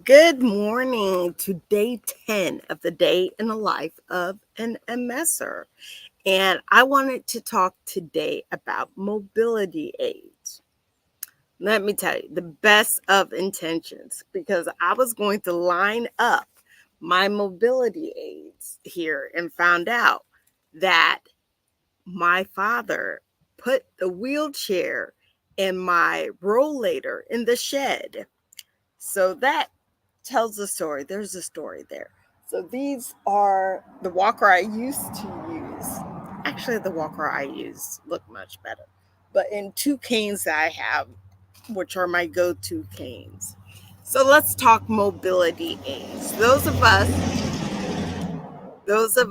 Good morning to day 10 of the day in the life of an MSer. And I wanted to talk today about mobility aids. Let me tell you, the best of intentions, because I was going to line up my mobility aids here and found out that my father put the wheelchair and my rollator in the shed. So that tells a story. There's a story there. So these are the walker I used to use. Actually, the walker I use look much better. But in two canes that I have, which are my go-to canes. So let's talk mobility aids. Those of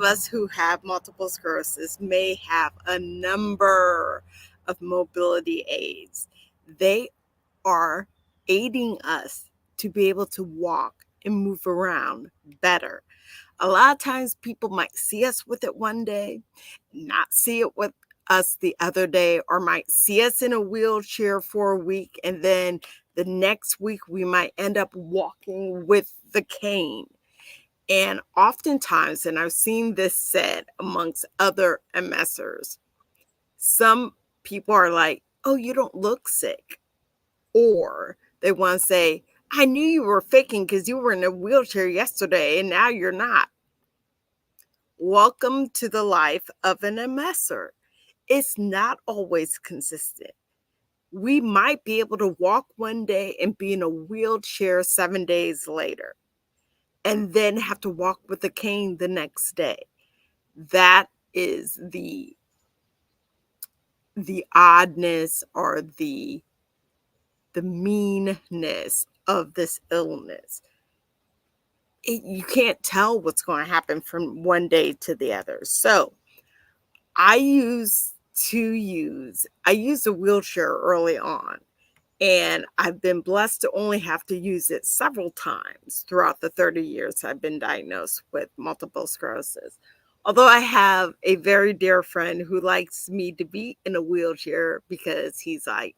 us who have multiple sclerosis may have a number of mobility aids. They are aiding us to be able to walk and move around better. A lot of times people might see us with it one day, not see it with us the other day, or might see us in a wheelchair for a week, and then the next week we might end up walking with the cane. And oftentimes, and I've seen this said amongst other MSers, some people are like, oh, you don't look sick. Or they want to say, I knew you were faking because you were in a wheelchair yesterday and now you're not. Welcome to the life of an MSer. It's not always consistent. We might be able to walk one day and be in a wheelchair 7 days later, and then have to walk with a cane the next day. That is the oddness or the meanness of this illness. You can't tell what's going to happen from one day to the other. So I used a wheelchair early on, and I've been blessed to only have to use it several times throughout the 30 years I've been diagnosed with multiple sclerosis. Although I have a very dear friend who likes me to be in a wheelchair because he's like,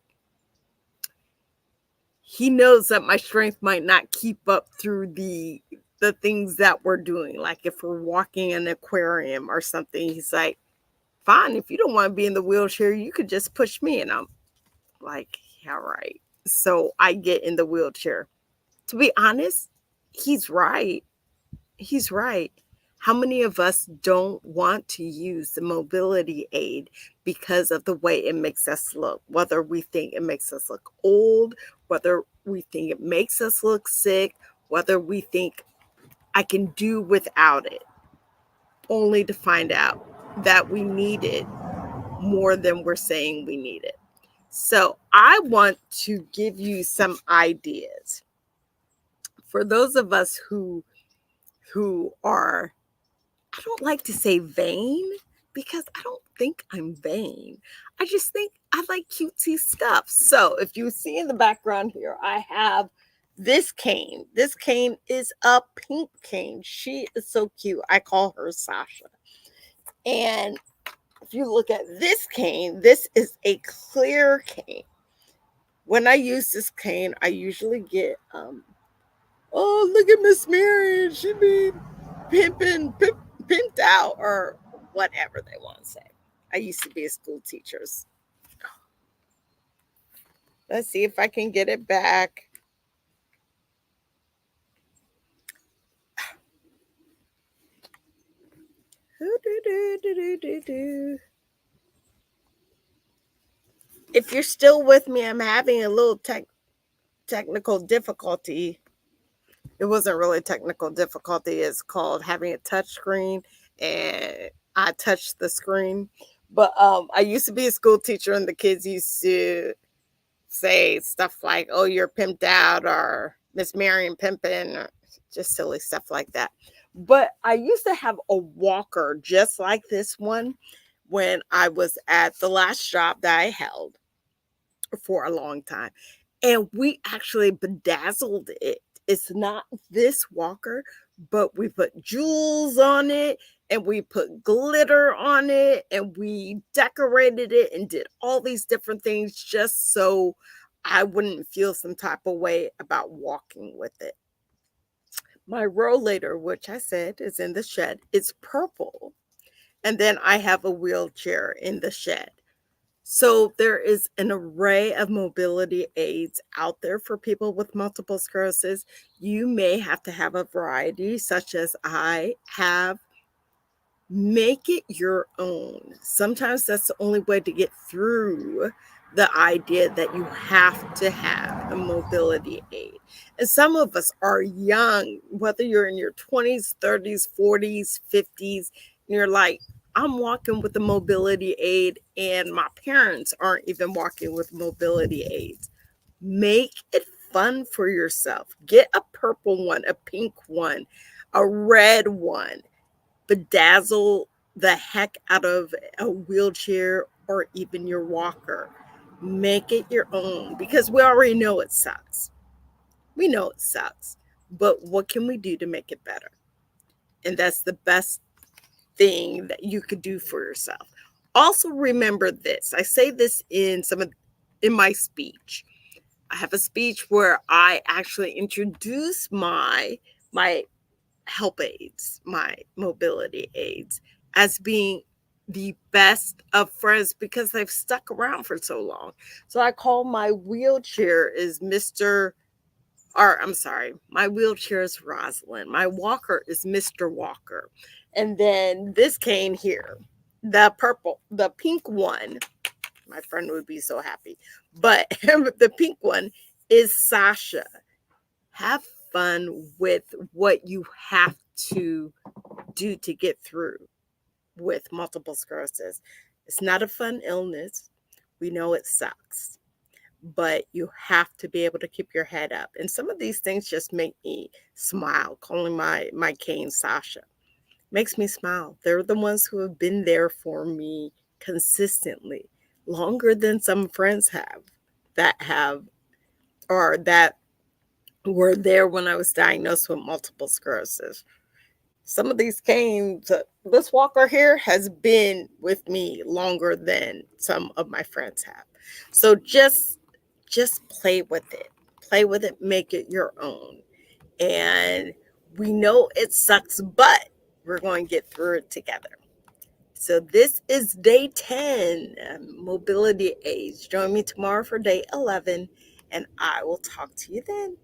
he knows that my strength might not keep up through the things that we're doing. Like if we're walking an aquarium or something, he's like, fine, if you don't want to be in the wheelchair, you could just push me. And I'm like, yeah, right. So I get in the wheelchair. To be honest, he's right. He's right. How many of us don't want to use the mobility aid because of the way it makes us look? Whether we think it makes us look old, whether we think it makes us look sick, whether we think I can do without it, only to find out that we need it more than we're saying we need it. So, I want to give you some ideas for those of us who are, I don't like to say vain because I don't think I'm vain. I just think I like cutesy stuff. So if you see in the background here, I have this cane. This cane is a pink cane. She is so cute. I call her Sasha. And if you look at this cane, this is a clear cane. When I use this cane, I usually get oh, look at Miss Mary. She be pimped out, or whatever they want to say. I used to be a school teacher. Let's see if I can get it back. If you're still with me, I'm having a little technical difficulty. It wasn't really technical difficulty. It's called having a touch screen, and I touched the screen. But I used to be a school teacher, and the kids used to say stuff like, "Oh, you're pimped out," or "Miss Marion pimping," or just silly stuff like that. But I used to have a walker just like this one when I was at the last job that I held for a long time. And we actually bedazzled it. It's not this walker, but we put jewels on it and we put glitter on it and we decorated it and did all these different things just so I wouldn't feel some type of way about walking with it. My rollator, which I said is in the shed, is purple. And then I have a wheelchair in the shed. So there is an array of mobility aids out there for people with multiple sclerosis. You may have to have a variety, such as I have. Make it your own. Sometimes that's the only way to get through the idea that you have to have a mobility aid. And some of us are young, whether you're in your 20s, 30s, 40s, 50s, and you're like, I'm walking with a mobility aid, and my parents aren't even walking with mobility aids. Make it fun for yourself. Get a purple one, a pink one, a red one. Bedazzle the heck out of a wheelchair or even your walker. Make it your own, because we already know it sucks. We know it sucks. But what can we do to make it better? And that's the best thing that you could do for yourself. Also remember this. I say this in my speech. I have a speech where I actually introduce my help aids, my mobility aids, as being the best of friends because they've stuck around for so long. So I call my wheelchair is Mr. Or I'm sorry, my wheelchair is Rosalind. My walker is Mr. Walker. And then this cane here, the pink one, my friend would be so happy. But the pink one is Sasha. Have fun with what you have to do to get through with multiple sclerosis. It's not a fun illness. We know it sucks, but you have to be able to keep your head up. And some of these things just make me smile. Calling my cane Sasha makes me smile. They're the ones who have been there for me consistently, longer than some friends have or that were there when I was diagnosed with multiple sclerosis. Some of these canes, this walker here has been with me longer than some of my friends have. So just play with it. Play with it, make it your own. And we know it sucks, but we're going to get through it together. So this is day 10, mobility aids. Join me tomorrow for day 11, and I will talk to you then.